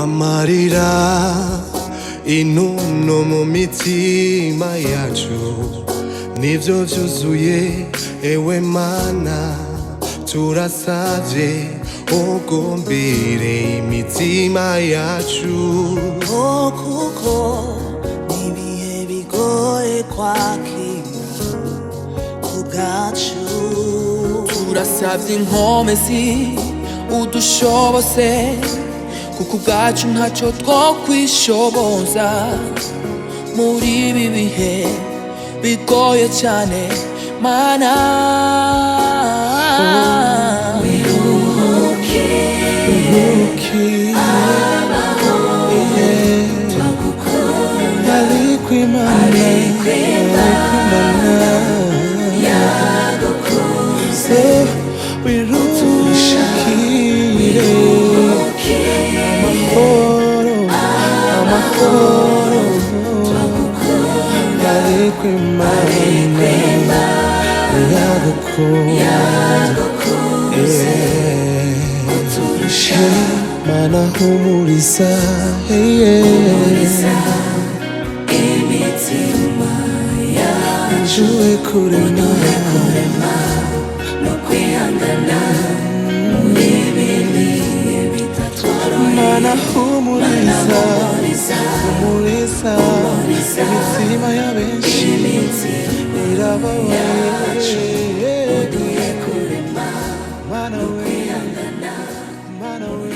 amarira intuno mu mitima yacu nivyo vyuzuye ewe mana turasavye ugumbire imitima yacu kuko nibihe bigoye kwakira kubwacu turasavye inkomezi udushobose kuko ubwacu ntacyo twokwishoboza muri ibi bihe bigoye cyane mana wiruhuke amahoro twagukunda ariko Imana yagukunze amahoro ariko Imana yagukunze Mana humuriza imitima yacu kurema no kwihangana muri ibi bihe bitatworoheye Mana humuriza imitima ya benshi irababaye uduhe kurema Mana no we kwihangana Mana we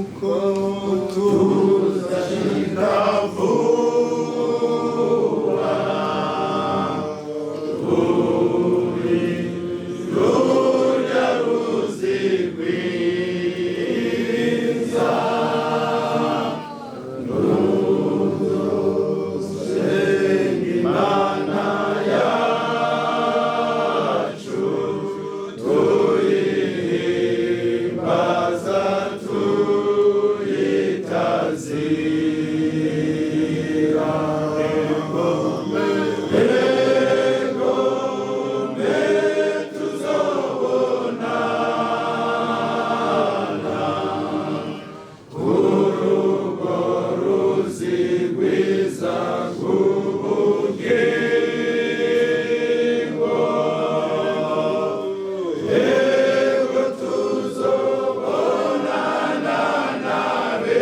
nuko tuzashika vuba kuri rurya ruzi rwiza nudusenga Imana yacu tuyihimbaza tuyitazira engome tuzobonana urugo ruzigwiza rw'ubugingo ego tuzobonana n'abera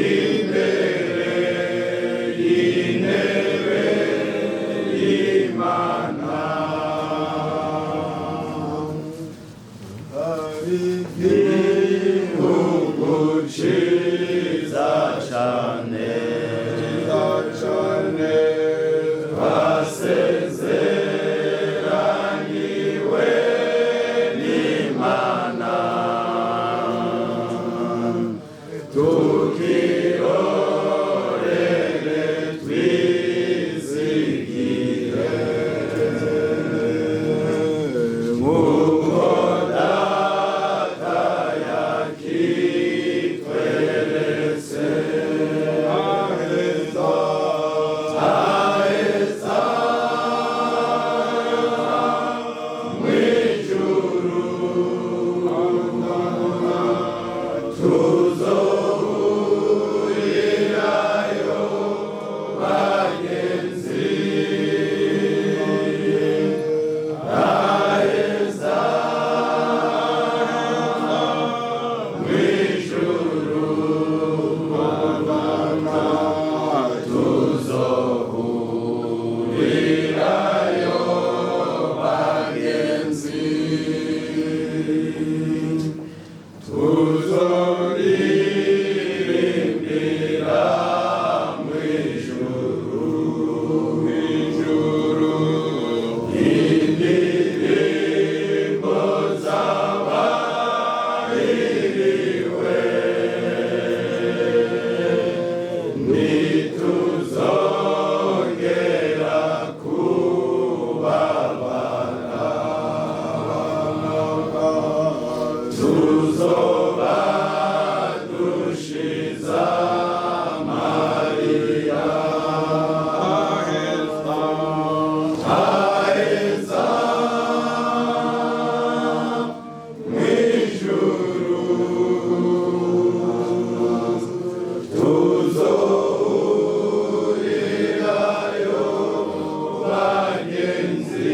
imbere y'intebe y'Imana. Igihugu ciza cane twasezeranyiwe n'Imana tukirorere twizigire nk'uko data yakitweretse aheza mw'ijuru tuzohurirayo bagenzi aheza mw'ijuru tuzohurirayo bagenzi tuzoririmbira mw'ijuru indirimbo z'abahiriwe ntituzongera kubabara tuzoba dushiza Mariya aheza mw'ijuru tuzohurirayo bagenzi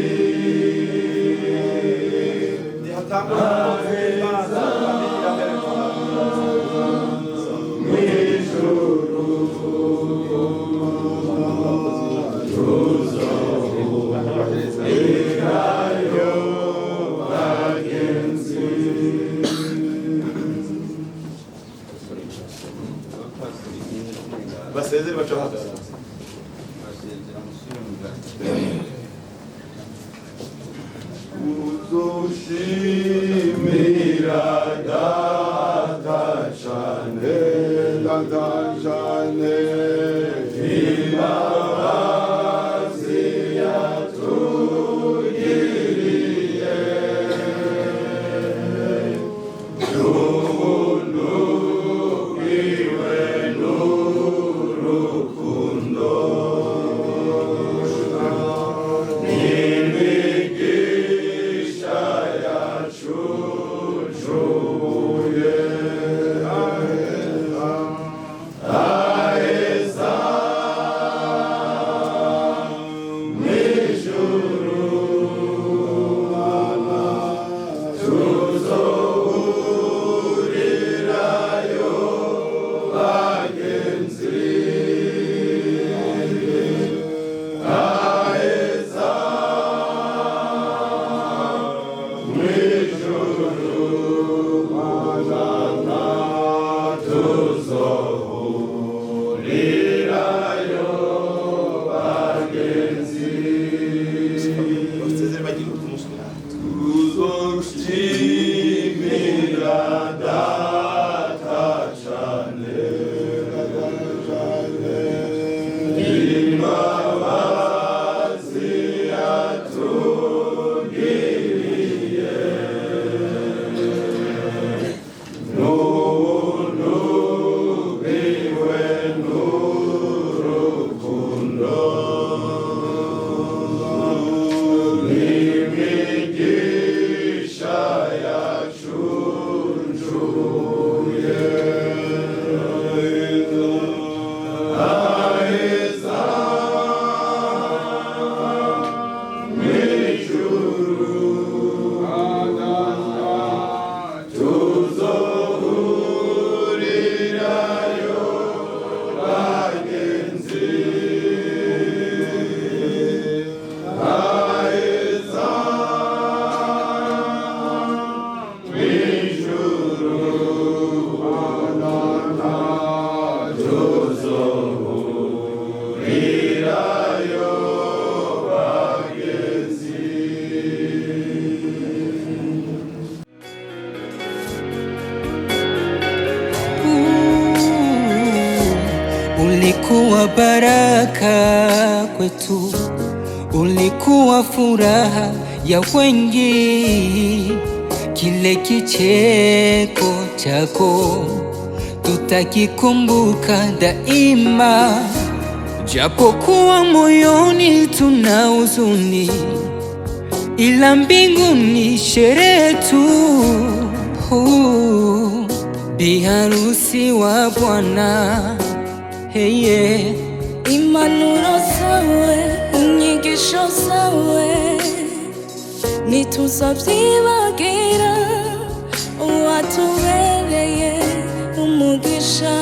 aheza mw'ijuru tuzohurirayo bagenzi. basezere baca bahagarara uzoshimira data cane imbabazi yatugiriye n'ubuntu bwiwe n'urukundo Ulikuwa baraka kwetu, ulikuwa furaha ya wengi. Kile kicheko chako tutakikumbuka daima, japokuwa moyoni tuna huzuni, ila mbinguni sherehe tu. Bi harusi wa Bwana, hey yeah. Impanuro zawe, inyigisho zawe ntituzavyibagira, watubereye umugisha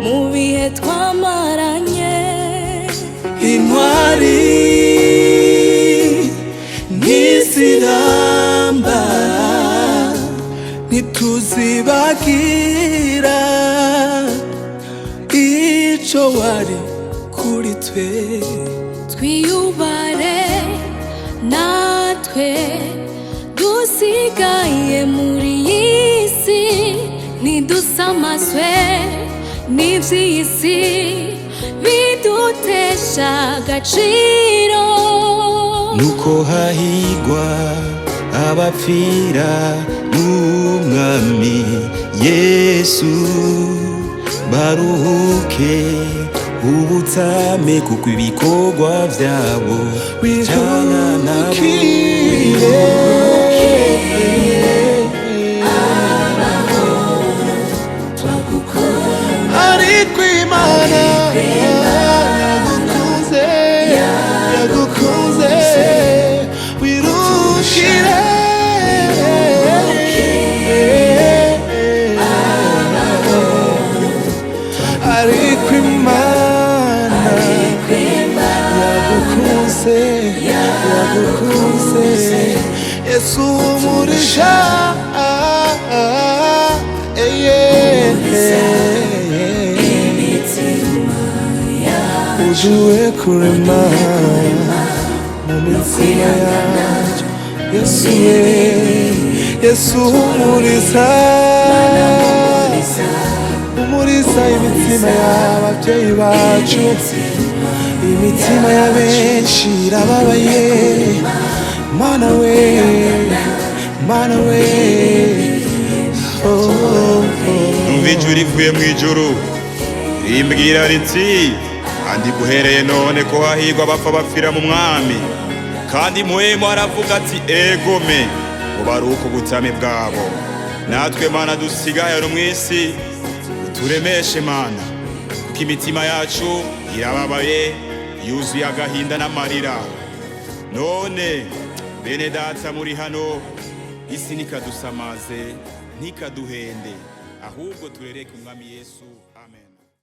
mu bihe twamaranye. Intwari ntiziramba, ntituzibagira ico wari kuri twe. Twiyubare natwe dusigaye muri iyi si, ntidusamazwe n'ivy'iyi si bidutesha agaciro. Nuko hahigwa abapfira n'Umwami Yesu, baruhuke ubutame kuko ibikorwa vyabo bijana nabo. Ariko Imana yagukunze, wirukire. Ariko Imana yagukunze, Yesu umurisha, ujuwe kurema mu mitima yacu. Yesu Yesu umuriza imitima y'ababyeyi bacu. Imitima ya benshi irababaye, Mana we, Mana we. Numva ijwi rivuye mu ijuru rimbwira riti, kandi guhereye none ko hahirwa abapfa bapfira mu Mwami. Kandi muhemu aravuga ati egome, ngo baruhuke ubutame bwabo. Natwe Mana dusigaye hano mw'isi, turemeshe Mana, kuko imitima yacu irababaye, yuzuye agahinda n'amarira. None bene data muri hano, isi nikadusamaze, ntikaduhende, ahubwo turereke Umwami Yesu. Amen.